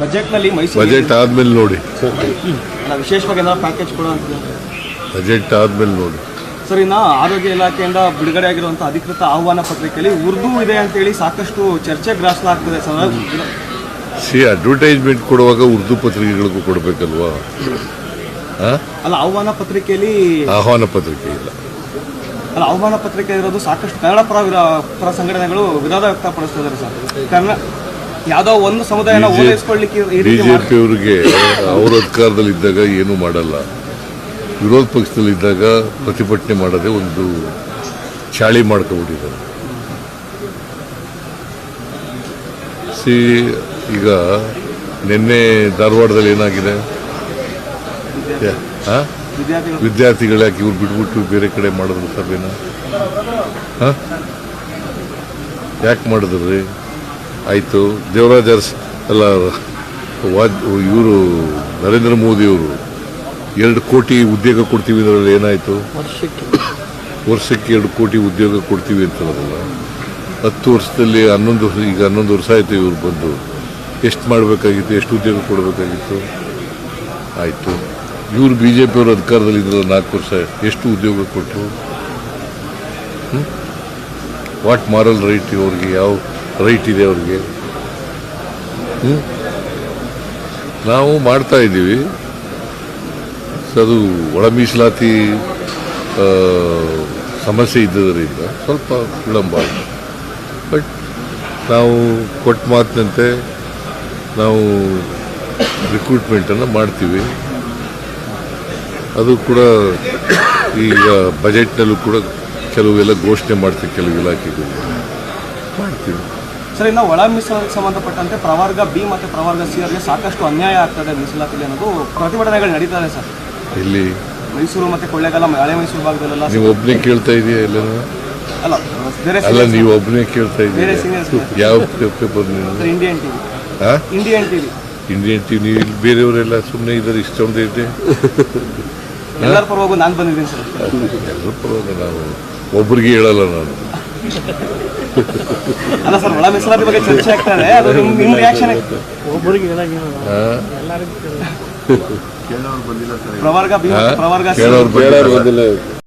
ಬಜೆಟ್ನಲ್ಲಿ ಮೈಸೂರು ಬಜೆಟ್ ಆದ್ಮೇಲೆ ನೋಡಿ, ವಿಶೇಷವಾಗಿ ಏನಾದ್ರು ಪ್ಯಾಕೇಜ್ ಕೊಡೋ ಅಂತ ಬಜೆಟ್ ಆದ್ಮೇಲೆ ನೋಡಿ. ಸರ್, ಇನ್ನು ಆರೋಗ್ಯ ಇಲಾಖೆಯಿಂದ ಬಿಡುಗಡೆ ಆಗಿರುವಂಥ ಅಧಿಕೃತ ಆಹ್ವಾನ ಪತ್ರಿಕೆಯಲ್ಲಿ ಉರ್ದು ಇದೆ ಅಂತೇಳಿ ಸಾಕಷ್ಟು ಚರ್ಚೆ ಗ್ರಾಸಲಾಗ್ತದೆ ಸರ್. ಅಡ್ವರ್ಟೈಸ್ಮೆಂಟ್ ಕೊಡುವಾಗ ಉರ್ದು ಪತ್ರಿಕೆಗಳಿಗೂ ಕೊಡಬೇಕಲ್ವಾ? ಅಲ್ಲ, ಆಹ್ವಾನ ಪತ್ರಿಕೆಯಲ್ಲಿ ಆಹ್ವಾನ ಪತ್ರಿಕೆ ಇಲ್ಲ. ಅಲ್ಲ, ಆಹ್ವಾನ ಪತ್ರಿಕೆ ಇರೋದು ಸಾಕಷ್ಟು ಕನ್ನಡ ಪರ ಸಂಘಟನೆಗಳು ವಿರೋಧ ವ್ಯಕ್ತಪಡಿಸ್ತಿದ್ದಾರೆ ಸರ್. ಕಾರಣ ಯಾವುದೋ ಒಂದು ಸಮುದಾಯನ ಓಲೈಸ್ಕೊಳ್ಳಿಕ್ಕೆ ಬಿಜೆಪಿಯವರಿಗೆ ಅವ್ರ ಅಧಿಕಾರದಲ್ಲಿ ಇದ್ದಾಗ ಏನೂ ಮಾಡಲ್ಲ, ವಿರೋಧ ಪಕ್ಷದಲ್ಲಿ ಇದ್ದಾಗ ಪ್ರತಿಭಟನೆ ಮಾಡೋದೇ ಒಂದು ಚಾಳಿ ಮಾಡ್ಕೊಬಿಟ್ಟಿದ್ದಾರೆ. ಈಗ ನಿನ್ನೆ ಧಾರವಾಡದಲ್ಲಿ ಏನಾಗಿದೆ? ವಿದ್ಯಾರ್ಥಿಗಳು ಯಾಕೆ ಇವ್ರು ಬಿಟ್ಬಿಟ್ಟು ಬೇರೆ ಕಡೆ ಮಾಡಿದ್ರು ಸಭೆನ? ಯಾಕೆ ಮಾಡಿದ್ರಿ? ಆಯಿತು, ದೇವರಾಜ್ ಅಲ್ಲ, ಇವರು ನರೇಂದ್ರ ಮೋದಿಯವರು 2 ಕೋಟಿ ಉದ್ಯೋಗ ಕೊಡ್ತೀವಿ ಅಂದ್ರಲ್ಲಿ ಏನಾಯಿತು? ವರ್ಷಕ್ಕೆ 2 ಕೋಟಿ ಉದ್ಯೋಗ ಕೊಡ್ತೀವಿ ಅಂತಾರಲ್ಲ. 10 ವರ್ಷದಲ್ಲಿ 11 ವರ್ಷ ಆಯಿತು ಇವ್ರು ಬಂದು. ಎಷ್ಟು ಮಾಡಬೇಕಾಗಿತ್ತು? ಎಷ್ಟು ಉದ್ಯೋಗ ಕೊಡಬೇಕಾಗಿತ್ತು? ಆಯಿತು, ಇವರು ಬಿ ಜೆ ಪಿಯವರು ಅಧಿಕಾರದಲ್ಲಿ ಇದ್ರಲ್ಲ 4 ವರ್ಷ, ಎಷ್ಟು ಉದ್ಯೋಗ ಕೊಟ್ಟರು? ವಾಟ್ ಮಾರಲ್ ರೈಟ್ ಅವ್ರಿಗೆ? ಯಾವ ರೈಟ್ ಇದೆ ಅವ್ರಿಗೆ? ನಾವು ಮಾಡ್ತಾ ಇದ್ದೀವಿ. ಅದು ಒಳ ಮೀಸಲಾತಿ ಸಮಸ್ಯೆ ಇದ್ದದರಿಂದ ಸ್ವಲ್ಪ ವಿಳಂಬ ಆಗಿದೆ. ಬಟ್ ನಾವು ಕೊಟ್ಟ ಮಾತಿನಂತೆ ನಾವು ರಿಕ್ರೂಟ್ಮೆಂಟನ್ನು ಮಾಡ್ತೀವಿ. ಅದು ಕೂಡ ಈಗ ಬಜೆಟ್ನಲ್ಲೂ ಕೂಡ ಕೆಲವೆಲ್ಲ ಘೋಷಣೆ ಮಾಡ್ತೀವಿ, ಕೆಲವು ಇಲಾಖೆಗಳು ಮಾಡ್ತೀವಿ. ಸರ್, ಇನ್ನು ಒಳ ಮೀಸಲಾತಿಗೆ ಸಂಬಂಧಪಟ್ಟಂತೆ ಪ್ರವರ್ಗ ಬಿ ಮತ್ತು ಪ್ರವರ್ಗ ಸಿ ಅವರಿಗೆ ಸಾಕಷ್ಟು ಅನ್ಯಾಯ ಆಗ್ತದೆ ಮೀಸಲಾತಿಗೆ ಅನ್ನೋದು ಪ್ರತಿಭಟನೆಗಳು ನಡೀತಾರೆ ಸರ್. ಇಲ್ಲಿ ಮೈಸೂರು ಮತ್ತು ಕೊಳ್ಳೇಗಾಲ, ಹಳೆ ಮೈಸೂರು ಭಾಗದಲ್ಲೆಲ್ಲ. ನೀವು ಒಬ್ಬನೇ ಕೇಳ್ತಾ ಇದೆಯಾ? ಎಲ್ಲ ಅಲ್ಲ, ಬೇರೆ ಅಲ್ಲ, ನೀವು ಒಬ್ಬನೇ ಕೇಳ್ತಾ ಇದ್ದೀರಿ. ಯಾವ paper? Indian TV. Indian TV. ನೀವು ಇಲ್ಲಿ ಬೇರೆಯವರೆಲ್ಲ ಸುಮ್ಮನೆ ಇದ್ದಾರೆ, ಇಷ್ಟೊಂದು ಇದೆ. ಎಲ್ಲರ ಪರವಾಗೂ ನಾನು ಬಂದಿದ್ದೀನಿ ಸರ್. ಎಲ್ಲರ ಪರವಾಗಿ ನಾವು ಒಬ್ರಿಗೆ ಹೇಳಲ್ಲ ನಾನು. ಅಲ್ಲ ಸರ್, ಒಳ ಮೀಸಲಾತಿ ಬಗ್ಗೆ ಚರ್ಚೆ ಆಗ್ತದೆ, ಅದು ನಿಮ್ಮ ರಿಯಾಕ್ಷನ್? ಪ್ರವರ್ಗ ಬಿ, ಪ್ರವರ್ಗ ಸಿ ಕೇಳೋರು ಬಂದಿಲ್ಲ.